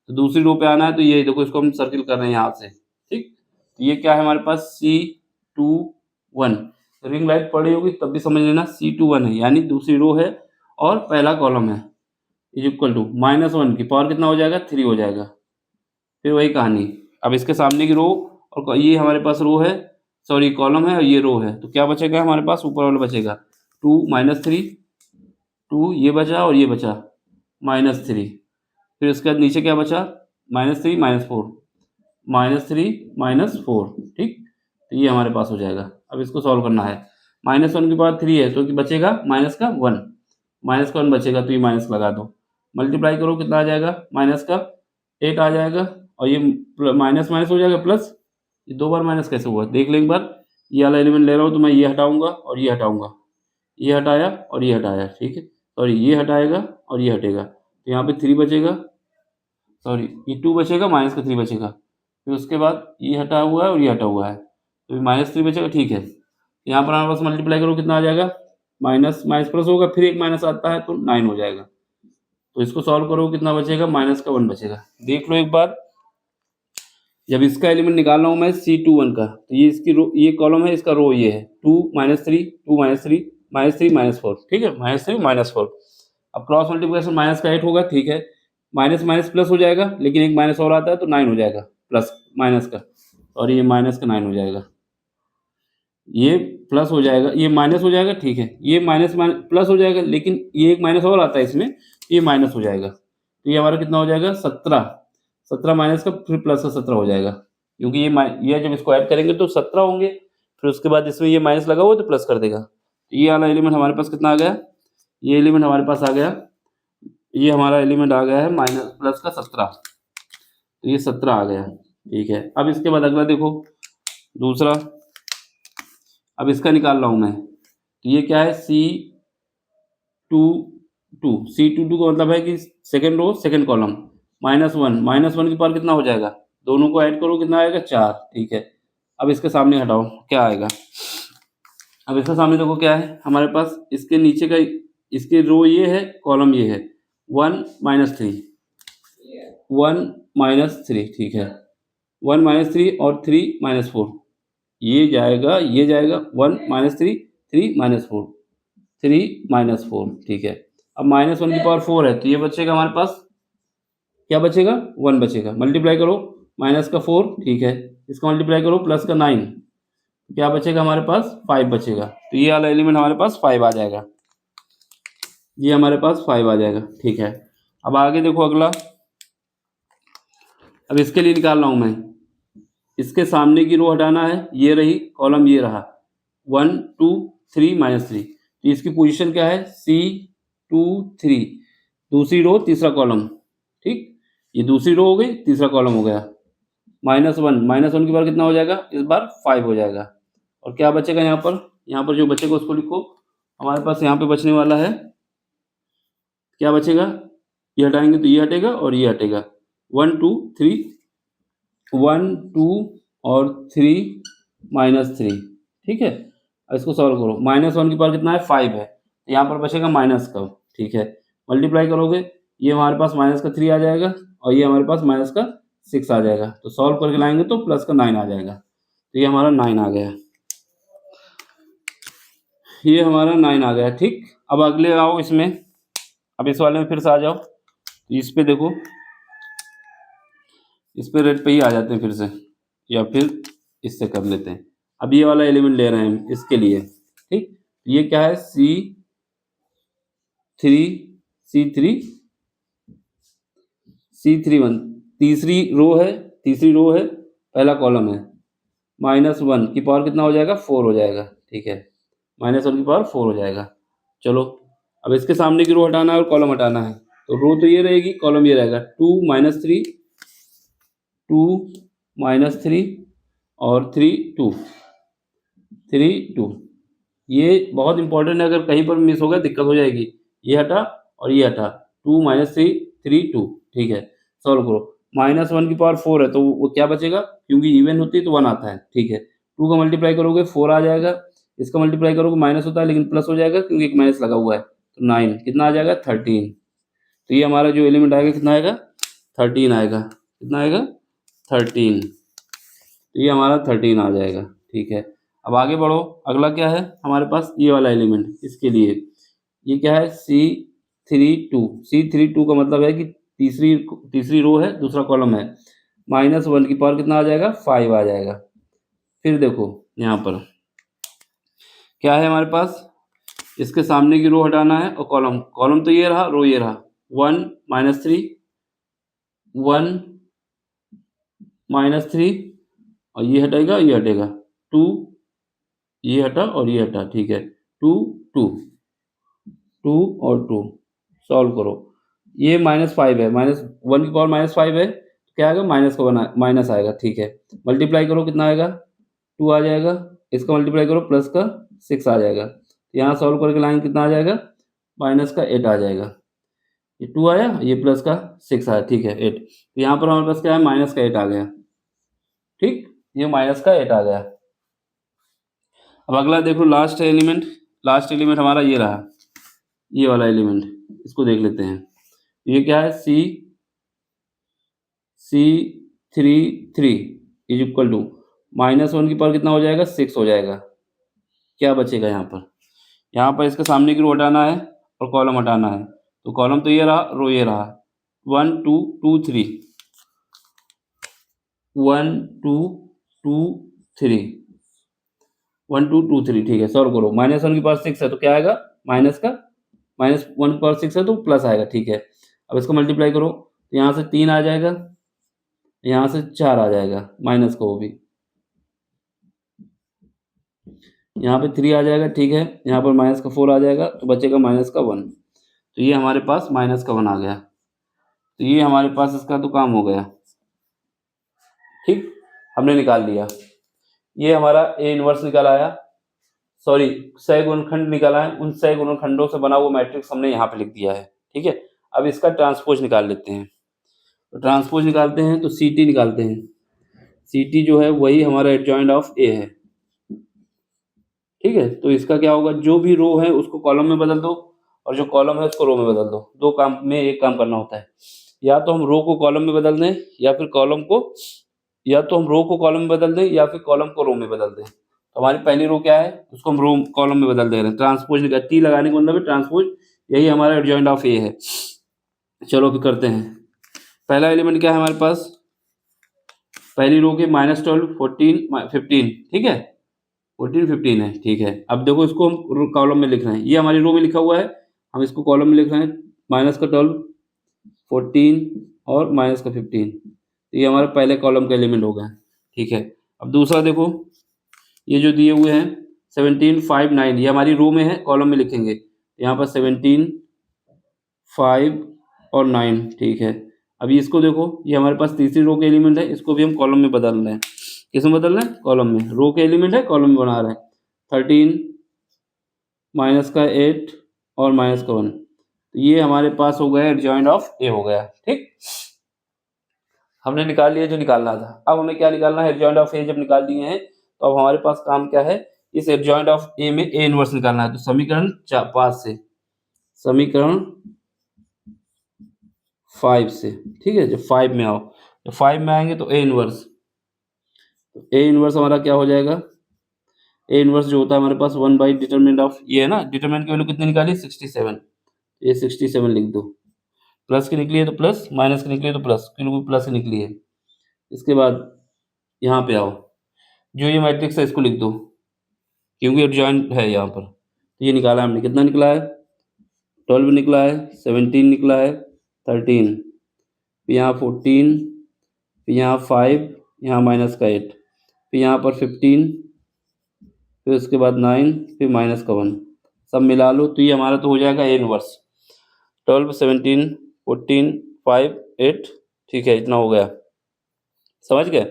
तो दूसरी रो पे आना है तो ये देखो इसको हम सर्किल कर रहे हैं यहाँ से। ठीक, तो ये क्या है हमारे पास C21, रिंग लाइट पड़ी होगी तब भी समझ लेना C21 है, यानी दूसरी रो है और पहला कॉलम है। इज इक्वल टू -1 की पावर कितना हो जाएगा 3 हो जाएगा। फिर वही कहानी, अब इसके सामने की रो और ये हमारे पास रो है, सॉरी कॉलम है और ये रो है, तो क्या बचेगा हमारे पास, ऊपर वाला बचेगा 2 -3 2 ये बचा और ये बचा -3। फिर उसके बाद नीचे क्या बचा -3 -4 -3 -4। ठीक, तो ये हमारे पास हो जाएगा। अब इसको सॉल्व करना है। -1 की पावर 3 है तो बचेगा -1 -1 बचेगा, तो ये माइनस लगा दो। मल्टीप्लाई करो कितना आ जाएगा, -8 आ जाएगा और ये माइनस माइनस हो जाएगा प्लस। ये दो बार माइनस कैसे हुआ देख लें एक बार। ये वाला एलिमेंट ले रहा हूँ तो मैं ये हटाऊंगा और ये हटाऊंगा, ये हटाया और ये हटाया। ठीक है, सॉरी ये हटाएगा और ये हटेगा, तो यहाँ पे 3 बचेगा, सॉरी ये 2 बचेगा, -3 बचेगा। फिर उसके बाद ये हटा हुआ है और ये हटा हुआ है, तो -3 बचेगा। ठीक है, यहाँ पर हमारे पास मल्टीप्लाई करो कितना आ जाएगा, माइनस माइनस प्लस होगा, फिर एक माइनस आता है तो 9 हो जाएगा। तो इसको सॉल्व करो कितना बचेगा, -1 बचेगा। देख लो एक बार, जब इसका एलिमेंट निकाल रहा हूँ मैं C21 का, तो ये इसकी रो, ये कॉलम है, इसका रो ये है 2 -3 2 -3 -3 -4, ठीक है, -3 -4। अब क्रॉस मल्टीप्लिकेशन माइनस का 8 होगा, ठीक है, माइनस माइनस प्लस हो जाएगा, लेकिन एक माइनस और आता है तो 9 हो जाएगा प्लस माइनस का, और ये माइनस का 9 हो जाएगा, ये प्लस हो जाएगा, ये माइनस हो जाएगा, ठीक है, ये माइनस प्लस हो जाएगा, लेकिन ये एक माइनस और आता है इसमें, ये माइनस हो जाएगा, तो ये हमारा कितना हो जाएगा 17, 17 माइनस का फिर प्लस का 17 हो जाएगा, क्योंकि ये जब इसको ऐड करेंगे तो 17 होंगे, फिर उसके बाद इसमें ये माइनस लगा हुआ तो प्लस कर देगा, तो ये वाला एलिमेंट हमारे पास कितना आ गया, ये एलिमेंट हमारे पास आ गया, ये हमारा एलिमेंट आ गया है माइनस प्लस का 17, तो ये 17 आ गया, ठीक है। अब इसके बाद अगला देखो, दूसरा, अब इसका निकाल रहा हूँ मैं, तो ये क्या है C22, C22 का मतलब है कि सेकंड रो सेकंड कॉलम, -1 की पावर कितना हो जाएगा, दोनों को ऐड करो कितना आएगा 4, ठीक है। अब इसके सामने हटाओ क्या आएगा, अब इसके सामने देखो क्या है हमारे पास, इसके नीचे का, इसके रो ये है, कॉलम ये है, 1 -3, 1 -3, ठीक है, 1 -3 और 3 -4, ये जाएगा 1 -3, 3 -4, 3 -4, ठीक है। अब -1 की पावर 4 है, तो ये बचेगा हमारे पास, क्या बचेगा 1 बचेगा, मल्टीप्लाई करो माइनस का 4, ठीक है, इसका मल्टीप्लाई करो प्लस का 9, क्या बचेगा हमारे पास 5 बचेगा, तो ये वाला एलिमेंट हमारे पास 5 आ जाएगा, ये हमारे पास 5 आ जाएगा, ठीक है। अब आगे देखो अगला, अब इसके लिए निकाल रहा हूँ मैं, इसके सामने की रो हटाना है, ये रही कॉलम, ये रहा 1 2 3 -3, तो इसकी पोजीशन क्या है C23, दूसरी रो तीसरा कॉलम, ठीक, ये दूसरी रो हो गई, तीसरा कॉलम हो गया, -1 की बार कितना हो जाएगा, इस बार 5 हो जाएगा, और क्या बचेगा यहाँ पर जो बचेगा उसको लिखो, हमारे पास यहाँ पे बचने वाला है, क्या बचेगा, ये हटाएंगे तो ये हटेगा और ये हटेगा, 1 2 3, 1 2 और 3 -3, ठीक है। अब इसको सॉल्व करो, -1 की पावर कितना है 5 है, तो यहाँ पर बचेगा माइनस का, ठीक है, मल्टीप्लाई करोगे, ये हमारे पास माइनस का 3 आ जाएगा, और ये हमारे पास माइनस का 6 आ जाएगा, तो सॉल्व करके लाएंगे तो प्लस का 9 आ जाएगा, तो ये हमारा 9 आ गया, ये हमारा 9 आ गया, ठीक। अब अगले आओ इसमें, अब इस वाले में फिर से आ जाओ, इस पे देखो, इस पे रेड पे ही आ जाते हैं फिर से, या फिर इससे कर लेते हैं, अब ये वाला एलिमेंट ले रहे हैं हम इसके लिए, ठीक, ये क्या है C31, तीसरी रो है, पहला कॉलम है, -1 की पावर कितना हो जाएगा 4 हो जाएगा, ठीक है, -1 की पावर 4 हो जाएगा। चलो अब इसके सामने की रो हटाना है और कॉलम हटाना है, तो रो तो ये रहेगी, कॉलम ये रहेगा, 2 -3, 2 -3 और 3 2, 3 2, ये बहुत इंपॉर्टेंट है, अगर कहीं पर मिस हो गया दिक्कत हो जाएगी, ये हटा और ये हटा, 2 -3 3 2, ठीक है, सॉल्व करो, -1 की पावर 4 है, तो वो क्या बचेगा, क्योंकि इवन होती है तो 1 आता है, ठीक है, 2 का मल्टीप्लाई करोगे 4 आ जाएगा, इसका मल्टीप्लाई करोगे माइनस होता है लेकिन प्लस हो जाएगा क्योंकि एक माइनस लगा हुआ है, तो 9 कितना आ जाएगा 13, तो ये हमारा जो एलिमेंट आएगा कितना आएगा 13 आएगा, कितना आएगा 13, तो ये हमारा 13 आ जाएगा, ठीक है। अब आगे बढ़ो, अगला क्या है हमारे पास, ये वाला एलिमेंट, इसके लिए ये क्या है C32 का मतलब है कि तीसरी रो है, दूसरा कॉलम है, -1 की पावर कितना आ जाएगा 5 आ जाएगा। फिर देखो यहाँ पर क्या है हमारे पास, इसके सामने की रो हटाना है और कॉलम तो ये रहा, रो ये रहा, 1 -3, 1 -3 और ये हटेगा ये हटेगा, 2 ये हटा और ये हटा, ठीक है, 2 2 2 और 2, सॉल्व करो, ये -5 है, -1 की पावर -5 है, तो क्या आएगा माइनस आएगा, ठीक है, मल्टीप्लाई करो कितना आएगा 2 आ जाएगा, इसका मल्टीप्लाई करो प्लस का 6 आ जाएगा, यहाँ सॉल्व करके लाइन कितना आ जाएगा माइनस का 8 आ जाएगा, ये 2 आया, ये प्लस का 6 आया, ठीक है 8, तो यहाँ पर हमारे पास क्या है माइनस का 8 आ गया, ठीक, ये माइनस का 8 आ गया। अब अगला देखो, लास्ट एलिमेंट हमारा ये रहा, ये वाला एलिमेंट, इसको देख लेते हैं, ये क्या है C33 इज इक्वल टू -1 की पावर कितना हो जाएगा 6 हो जाएगा, क्या बचेगा यहाँ पर, यहाँ पर इसके सामने की रो हटाना है और कॉलम हटाना है। तो कॉलम तो ये रहा, रो ये रहा। 1 2 2 3 1 2 2 3 1 2 2 3 ठीक है। सॉल्व करो। -1 के पास 6 है तो क्या आएगा, माइनस का, -1 के पास 6 है तो प्लस आएगा। ठीक है, अब इसको मल्टीप्लाई करो तो यहाँ से 3 आ जाएगा, यहाँ से 4 आ जाएगा, माइनस का वो भी, यहाँ पे 3 आ जाएगा। ठीक है, यहाँ पर माइनस का 4 आ जाएगा तो बचेगा माइनस का 1। तो ये हमारे पास माइनस का 1 आ गया। तो ये हमारे पास इसका तो काम हो गया। ठीक, हमने निकाल लिया। ये हमारा ए इनवर्स निकल आया, सॉरी सह गुणनखंड निकाला है। उन सह गुणनखंडों से बना हुआ मैट्रिक्स हमने यहाँ पे लिख दिया है। ठीक है, अब इसका ट्रांसपोज निकाल लेते हैं। तो ट्रांसपोज निकालते हैं तो सी निकालते हैं। सी जो है वही हमारा एडजॉइंट ऑफ ए है। ठीक है, तो इसका क्या होगा, जो भी रो है उसको कॉलम में बदल दो और जो कॉलम है उसको रो में बदल दो। दो काम में एक काम करना होता है, या तो हम रो को कॉलम में बदल दें या फिर कॉलम को, या तो हम रो को कॉलम में बदल दें या फिर कॉलम को रो में बदल दें। तो हमारी पहली रो क्या है, उसको हम रो कॉलम में बदल दे रहे हैं। ट्रांसपोज टी लगाने का मतलब है ट्रांसपोज, यही हमारा एडजॉइंट ऑफ ए है। चलो फिर करते हैं। पहला एलिमेंट क्या है हमारे पास, पहली रो के -12 14 15, ठीक है, 14 15 है। ठीक है, अब देखो इसको हम कॉलम में लिख रहे हैं, ये हमारी रो में लिखा हुआ है, हम इसको कॉलम में लिख रहे हैं। -12 14 और -15, तो ये हमारा पहले कॉलम का एलिमेंट होगा। ठीक है, अब दूसरा देखो, ये जो दिए हुए हैं 17 5 9, ये हमारी रो में है, कॉलम में लिखेंगे। यहाँ पर 17 5 और 9। ठीक है, अभी इसको देखो, ये हमारे पास तीसरी रो के एलिमेंट है, इसको भी हम कॉलम में बदल रहे हैं। किस में बदल रहे हैं, कॉलम में। रो के एलिमेंट है, कॉलम में बना रहे हैं। 13 -8 और -1, तो ये हमारे पास हो गया एडजॉइंट ऑफ ए हो गया। ठीक, हमने निकाल लिया जो निकालना था। अब हमें क्या निकालना है, एडजॉइंट ऑफ ए जब निकाल दिए हैं तो अब हमारे पास काम क्या है, इस एडजॉइंट ऑफ ए में ए इनवर्स निकालना है। तो समीकरण 5 से, समीकरण 5 से, ठीक है, जब 5 में आओ, जब 5 में आएंगे तो ए इनवर्स, तो ए इनवर्स हमारा क्या हो जाएगा, ए इनवर्स जो होता है हमारे पास 1 बाई डिटरमिनेंट ऑफ, ये है ना, डिटरमिनेंट की वैल्यू कितनी निकाली, 67। ये 67 लिख दो, प्लस की निकली है तो प्लस, माइनस की निकली है तो प्लस, क्योंकि प्लस की निकली है। इसके बाद यहाँ पे आओ, जो ये मैट्रिक्स है इसको लिख दो, क्योंकि एडजॉइंट है यहाँ पर। तो ये निकाला हमने, कितना निकला है, 12 निकला है, 17 निकला है, 13, फिर यहाँ 14, फिर यहाँ 5, यहाँ -8, फिर यहाँ पर 15, फिर उसके बाद 9, फिर -1, सब मिला लो तो ये हमारा तो हो जाएगा ए इनवर्स। 12 17 14 5 8, ठीक है, इतना हो गया, समझ गए,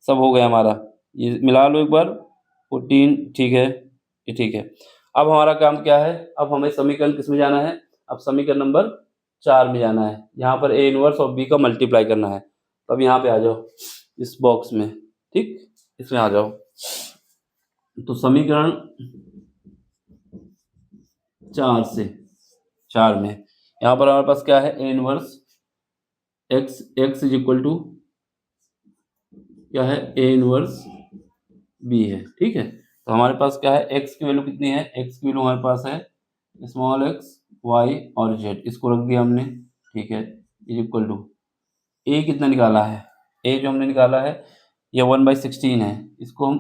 सब हो गया हमारा। ये मिला लो एक बार, 14, ठीक है, ये ठीक है। अब हमारा काम क्या है, अब हमें समीकरण किस में जाना है, अब समीकरण नंबर 4 में जाना है। यहाँ पर ए इनवर्स और बी का मल्टीप्लाई करना है। तो अब यहाँ पे आ जाओ इस बॉक्स में, ठीक, इसमें आ जाओ। तो समीकरण 4 से, 4 में यहाँ पर हमारे पास क्या है, A inverse x is equal to क्या है, ए इनवर्स बी है। ठीक है, तो हमारे पास क्या है, x की वैल्यू कितनी है, x की वैल्यू हमारे पास है स्मॉल x y और z, इसको रख दिया हमने। ठीक है, इज इक्वल टू a कितना निकाला है, a जो हमने निकाला है ये 1/16 है, इसको हम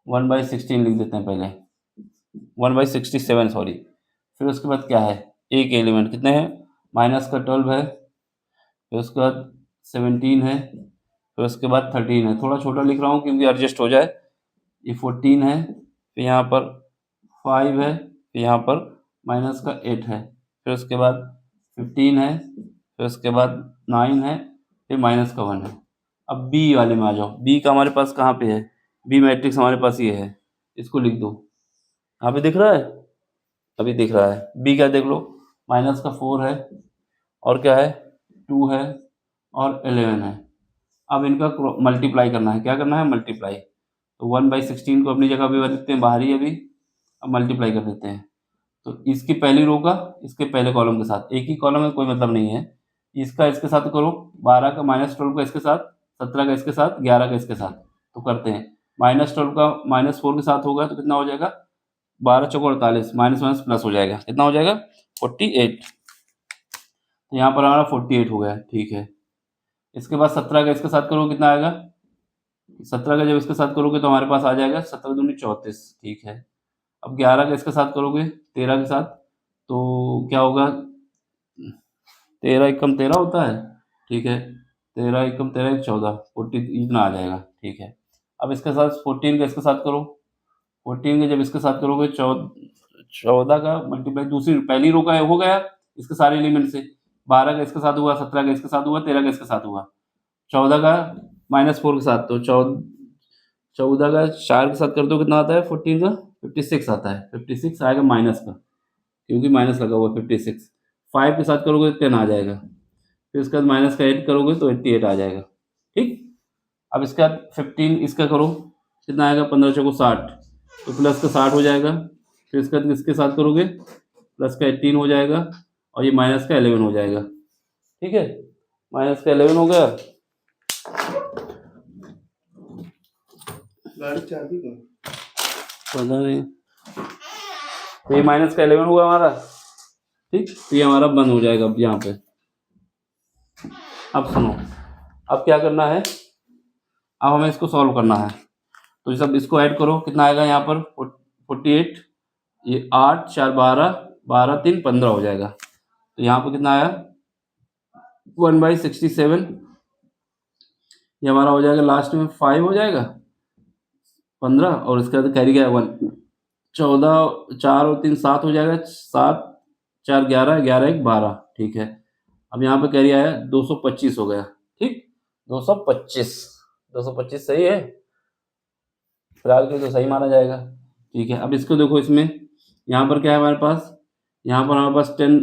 1/16 लिख देते हैं पहले, 1/67 सॉरी। फिर उसके बाद क्या है, a के एलिमेंट कितने हैं, -12 है, फिर उसके बाद 17 है, फिर उसके बाद 13 है, थोड़ा छोटा लिख रहा हूँ क्योंकि एडजस्ट हो जाए। ये 14 है, फिर यहाँ पर 5 है, फिर यहाँ पर -8 है, फिर उसके बाद 15 है, फिर उसके बाद 9 है, फिर -1 है। अब बी वाले में आ जाओ, बी का हमारे पास कहाँ पे है, बी मैट्रिक्स हमारे पास ये है, इसको लिख दो। यहाँ पे दिख रहा है, अभी दिख रहा है, बी का देख लो, -4 है और क्या है 2 है और 11 है। अब इनका मल्टीप्लाई करना है, क्या करना है, मल्टीप्लाई। तो 1/16 को अपनी जगह पे लिखते हैं, बाहर ही अभी, अब मल्टीप्लाई कर देते हैं। तो इसकी पहली रो का इसके पहले कॉलम के साथ, एक ही कॉलम में कोई मतलब नहीं है, इसका इसके साथ करो, 12 का -12 का इसके साथ, 17 का इसके साथ, 11 का इसके साथ, तो करते हैं। -12 का -4 के साथ होगा तो कितना हो जाएगा, 12 चौको 48, माइनस माइनस प्लस हो जाएगा, कितना हो जाएगा 48। तो यहाँ पर हमारा 48 हो गया, ठीक है। इसके बाद 17 का इसके साथ करोगे कितना आएगा, 17 का जब इसके साथ करोगे तो हमारे पास आ जाएगा 17 दूनी 34, ठीक है। अब 11 का इसके साथ करोगे 13 के साथ तो क्या होगा, 13 एकम 13 होता है, ठीक है। 13 एकम 13 एक 14, 40 इतना आ जाएगा, ठीक है। अब इसके साथ 14 का इसके साथ करो, 14 के जब इसके साथ करोगे 14 का मल्टीप्लाई दूसरी पहली रो का हो गया इसके सारे एलिमेंट से, 12 का इसके साथ हुआ, 17 का इसके साथ हुआ, 13 का इसके साथ हुआ, 14 का -4 के साथ, तो 14 का 4 के साथ कर दो कितना आता है 14 का 56 आता है, 56 आएगा माइनस का, क्योंकि माइनस लगा हुआ 56। 5 के साथ करोगे तो 10 आ जाएगा, फिर उसके बाद माइनस का 8 करोगे तो 88 आ जाएगा, ठीक। अब इसके बाद 15 इसका करो कितना आएगा, 15 चौको 60, तो प्लस का 60 हो जाएगा। फिर इसके बाद इसके साथ करोगे प्लस का 18 हो जाएगा, और ये माइनस का 11 हो जाएगा, ठीक है। माइनस का 11 हो गया, गाड़ी चाबी पता नहीं, तो ये माइनस का 11 हुआ हमारा, ठीक। तो ये हमारा बंद हो जाएगा अब यहाँ पे। अब सुनो, अब क्या करना है, अब हमें इसको सॉल्व करना है, तो सब इसको ऐड करो कितना आएगा यहाँ पर 48, ये 8 4 12, 12 3 15 हो जाएगा, तो यहाँ पर कितना आया 1/67, ये हमारा हो जाएगा लास्ट में 5 हो जाएगा 15, और इसके बाद कैरी गया 1, 14 4 और 3 7 हो जाएगा, 7 4 11, 11 1 12, ठीक है। अब यहाँ पे कैरी आया 225 हो गया, ठीक 225 सही है, फिलहाल के तो सही माना जाएगा, ठीक है। अब इसको देखो, इसमें यहाँ पर क्या है हमारे पास, यहाँ पर हमारे पास 10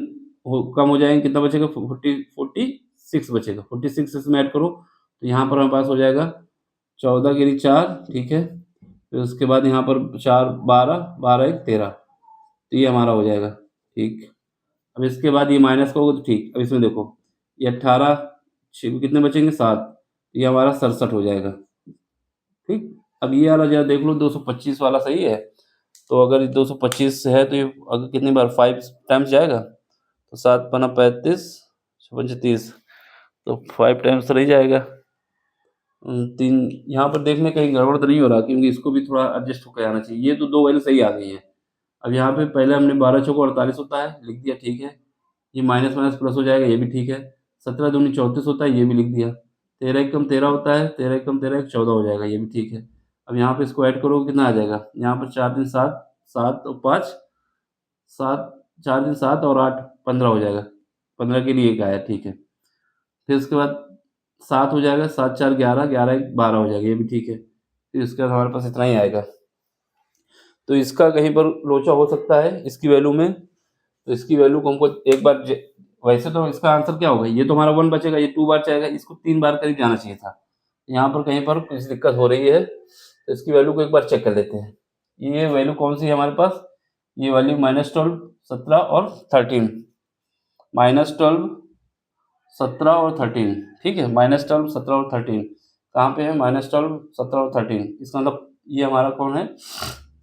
कम हो जाएंगे, कितना बचेगा 46 बचेगा, 46 इसमें ऐड करो तो यहाँ पर हमारे पास हो जाएगा 14 गिरी 4, ठीक है। फिर उसके बाद यहाँ पर 4 12, 12 1 13, तो ये हमारा हो जाएगा, ठीक। अब इसके बाद ये माइनस का होगा तो ठीक। अब इसमें देखो ये 18 कितने बचेंगे 7, तो ये हमारा 67 हो जाएगा, ठीक। अब ये वाला जरा देख लो 225 वाला सही है, तो अगर 225 है तो ये अगर कितनी बार 5 टाइम्स जाएगा, तो 7 पना 35 35, तो 5 टाइम्स तो नहीं जाएगा। 3 यहाँ पर देखने कहीं गड़बड़ तो नहीं हो रहा, क्योंकि इसको भी थोड़ा एडजस्ट होकर आना चाहिए, ये तो 2 वैल्यू सही आ गई है। अब यहाँ पे पहले हमने 12 चौको 48 होता है लिख दिया, ठीक है। ये माइनस माइनस प्लस हो जाएगा, ये भी ठीक है। 17 दूनी 34 होता है, ये भी लिख दिया। 13 एकम 13 होता है, 13 एकम 13 एक 14 हो जाएगा, ये भी ठीक है। अब यहाँ पे इसको ऐड करोगे कितना आ जाएगा, यहाँ पर 4 3 7, 7 और 5 7, 4 3 7 और 8 15 हो जाएगा, 15 के लिए एक आया, ठीक है। फिर उसके बाद 7 हो जाएगा, 7 4 11, 11 1 12 हो जाएगा, ये भी ठीक है। फिर उसके बाद हमारे पास इतना ही आएगा, तो इसका कहीं पर लोचा हो सकता है इसकी वैल्यू में, तो इसकी वैल्यू को हमको एक बार वैसे तो इसका आंसर क्या होगा, ये तो हमारा 1 बचेगा, ये 2 बार जाएगा, इसको 3 बार करीब जाना चाहिए था। यहाँ पर कहीं पर कुछ दिक्कत हो रही है, तो इसकी वैल्यू को एक बार चेक कर लेते हैं। ये वैल्यू कौन सी है हमारे पास, ये वैल्यू -12 17 और 13, -12 17 और 13, ठीक है। -12 17 और 13 कहाँ पे है, -12 17 और 13, इसका मतलब ये हमारा कौन है,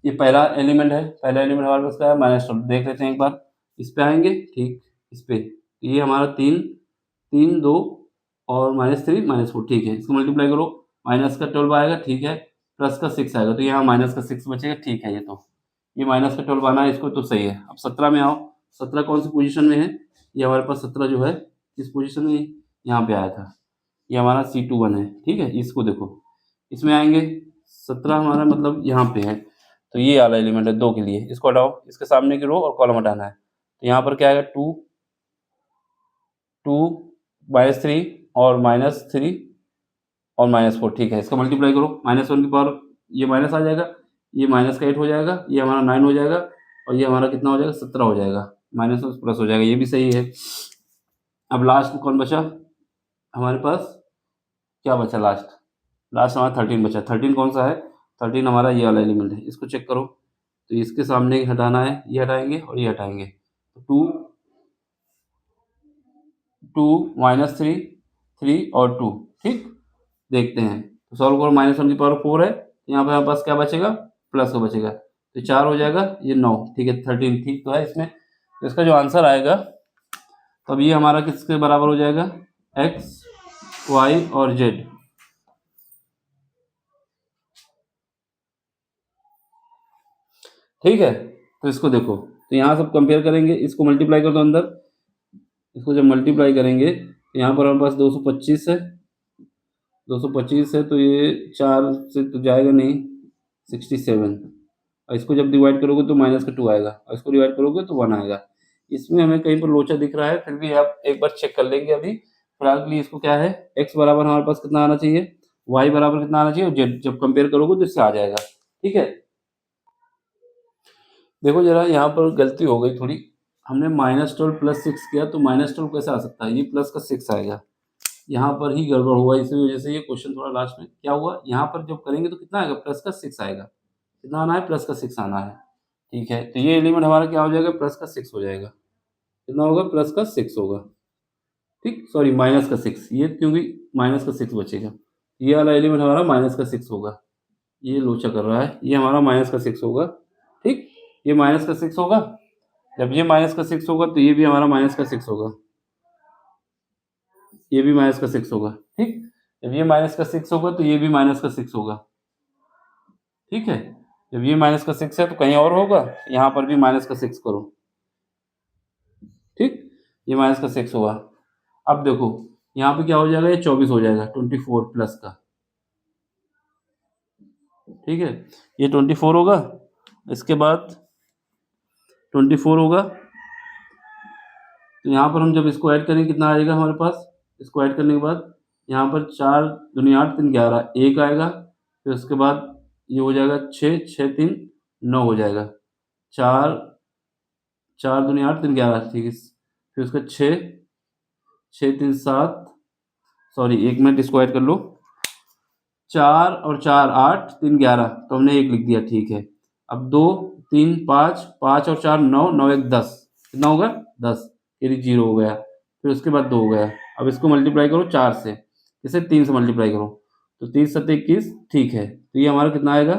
ये पहला एलिमेंट है, पहला एलिमेंट हमारे पास क्या है -12, देख लेते हैं एक बार, इस पे आएंगे, ठीक। इस पे ये हमारा 3 3 2 और -3 -4, ठीक है। इसको मल्टीप्लाई करो, माइनस का 12 आएगा, ठीक है, प्लस का 6 आएगा, तो यहाँ माइनस का 6 बचेगा, ठीक है। ये तो ये माइनस का 12 आना है इसको, तो सही है। अब 17 में आओ, 17 कौन सी पोजीशन में है, ये हमारे पास 17 जो है किस पोजीशन में, यहाँ पे आया था, ये हमारा C21 है, ठीक है। इसको देखो, इसमें आएंगे 17 हमारा मतलब यहाँ पे है, तो ये वाला एलिमेंट है 2 के लिए, इसको हटाओ, इसके सामने की रो और कॉलम हटाना है, तो यहाँ पर क्या आएगा 2 2 -3 और -3 और -4, ठीक है। इसका मल्टीप्लाई करो, -1 की पावर ये माइनस आ जाएगा, ये माइनस का 8 हो जाएगा, ये हमारा 9 हो जाएगा, और ये हमारा कितना हो जाएगा 17 हो जाएगा, माइनस प्लस हो जाएगा, ये भी सही है। अब लास्ट में कौन बचा हमारे पास, क्या बचा लास्ट, लास्ट हमारा 13 बचा। 13 कौन सा है, 13 हमारा ये वाला एलिमेंट है, इसको चेक करो, तो इसके सामने हटाना है, ये हटाएंगे और ये हटाएंगे, तो 2 -3 3 और 2, ठीक। देखते हैं, तो सॉल्व करो, -1 की पावर 4 है, तो यहाँ पे हमारे पास क्या बचेगा, प्लस का बचेगा, तो 4 हो जाएगा, ये 9, ठीक है 13 ठीक तो है इसमें। तो इसका जो आंसर आएगा, तो अब ये हमारा किसके बराबर हो जाएगा, एक्स वाई और जेड। ठीक है, तो इसको देखो, तो यहाँ सब कंपेयर करेंगे, इसको मल्टीप्लाई कर दो अंदर, इसको जब मल्टीप्लाई करेंगे तो यहाँ पर हमारे पास 225 है, 225 है, तो ये 4 से तो जाएगा नहीं, 67, और इसको जब डिवाइड करोगे तो माइनस का 2 आएगा, और इसको डिवाइड करोगे तो 1 आएगा। इसमें हमें कहीं पर लोचा दिख रहा है, फिर भी आप एक बार चेक कर लेंगे। अभी फिलहाल के लिए इसको क्या है, x बराबर हमारे पास कितना आना चाहिए, y बराबर कितना आना चाहिए, और z जब कंपेयर करोगे तो इससे आ जाएगा। ठीक है, देखो जरा यहाँ पर गलती हो गई थोड़ी, हमने -12 + 6 किया, तो -12 कैसे आ सकता है, ये प्लस का 6 आएगा, यहाँ पर ही गड़बड़ हुआ, इसी वजह से ये क्वेश्चन थोड़ा लास्ट में क्या हुआ, यहाँ पर जब करेंगे तो कितना आएगा, प्लस का 6 आएगा, कितना आना है, प्लस का 6 आना है। ठीक है, तो ये एलिमेंट हमारा क्या हो जाएगा, प्लस का 6 हो जाएगा, कितना होगा, प्लस का 6 होगा। ठीक, सॉरी माइनस का 6, ये क्योंकि माइनस का 6 बचेगा, ये वाला एलिमेंट हमारा माइनस का 6 होगा, ये लोचा कर रहा है, ये हमारा माइनस का 6 होगा। ठीक, ये माइनस का 6 होगा, जब ये माइनस का 6 होगा तो ये भी हमारा माइनस का 6 होगा, ये भी माइनस का 6 होगा। ठीक, जब ये माइनस का 6 होगा तो ये भी माइनस का 6 होगा। ठीक है, जब ये माइनस का 6 है तो कहीं और होगा, यहाँ पर भी माइनस का 6 करो। ठीक, ये माइनस का 6 होगा। अब देखो यहाँ पे क्या हो जाएगा, ये 24 हो जाएगा, 24 प्लस का। ठीक है, ये 24 होगा, इसके बाद 24 होगा, तो यहाँ पर हम जब इसको ऐड करेंगे कितना आएगा हमारे पास, इसको ऐड करने के बाद यहाँ पर 4 दूनी 8 3 11 1 आएगा, फिर उसके बाद ये हो जाएगा 6 6 3 9 हो जाएगा, 4 4 दूनी 8 3 11, ठीक है, फिर उसका 6 6 3 7, सॉरी 1 मिनट, इसको ऐड कर लो, 4 और 4 8 3 11, तो हमने 1 लिख दिया। ठीक है, अब 2 3 5 5 और 4 9 9 1 10, कितना होगा 10, फिर 0 हो गया, फिर उसके बाद 2 हो गया। अब इसको मल्टीप्लाई करो 4 से, इसे 3 से मल्टीप्लाई करो, तो 3 7 21, ठीक है, तो ये हमारा कितना आएगा,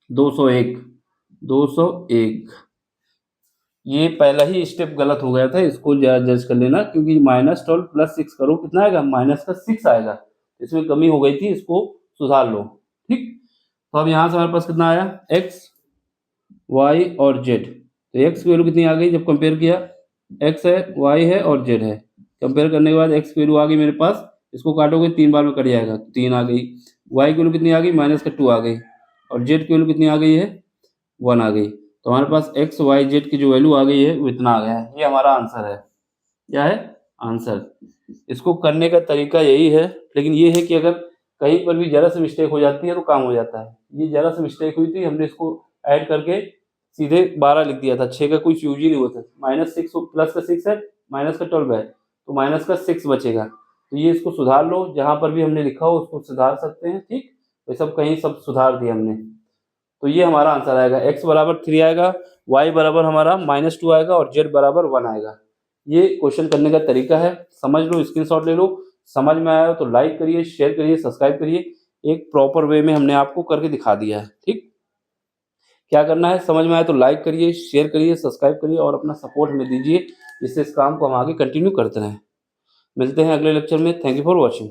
201 201। ये पहला ही स्टेप गलत हो गया था, इसको जज कर लेना, क्योंकि -12 + 6 करो कितना आएगा, माइनस का 6 आएगा, इसमें कमी हो गई थी, इसको सुधार लो। ठीक, तो अब यहाँ से हमारे पास कितना आया, x y और z, तो x की वैल्यू कितनी आ गई, जब कंपेयर किया, x है y है और z है, कंपेयर करने के बाद x की वैल्यू आ गई मेरे पास, इसको काटोगे 3 बार में कट जाएगा, 3 आ गई, y की वैल्यू कितनी आ गई, माइनस का 2 आ गई, और z की वैल्यू कितनी आ गई है, 1 आ गई, तो हमारे पास x y z की जो वैल्यू आ गई है वो इतना आ गया है, ये हमारा आंसर है। क्या है आंसर, इसको करने का तरीका यही है, लेकिन ये है कि अगर कहीं पर भी जरा सी मिस्टेक हो जाती है तो काम हो जाता है, ये जरा सी मिस्टेक हुई थी, हमने इसको ऐड करके सीधे 12 लिख दिया था, 6 का कोई यूज ही नहीं हुआ था, -6 प्लस का 6 है, माइनस का 12 है, तो माइनस का 6 बचेगा, तो ये इसको सुधार लो, जहाँ पर भी हमने लिखा हो उसको सुधार सकते हैं। ठीक, ये सब कहीं सब सुधार दिया हमने, तो ये हमारा आंसर आएगा, x बराबर 3 आएगा, y बराबर हमारा -2 आएगा, और z बराबर 1 आएगा। ये क्वेश्चन करने का तरीका है, समझ लो, स्क्रीनशॉट ले लो, समझ में आया हो तो लाइक करिए, शेयर करिए, सब्सक्राइब करिए, एक प्रॉपर वे में हमने आपको करके दिखा दिया है। ठीक, क्या करना है, समझ में आया तो लाइक करिए, शेयर करिए, सब्सक्राइब करिए, और अपना सपोर्ट हमें दीजिए, जिससे इस काम को हम आगे कंटिन्यू करते रहें। मिलते हैं अगले लेक्चर में, थैंक यू फॉर वॉचिंग।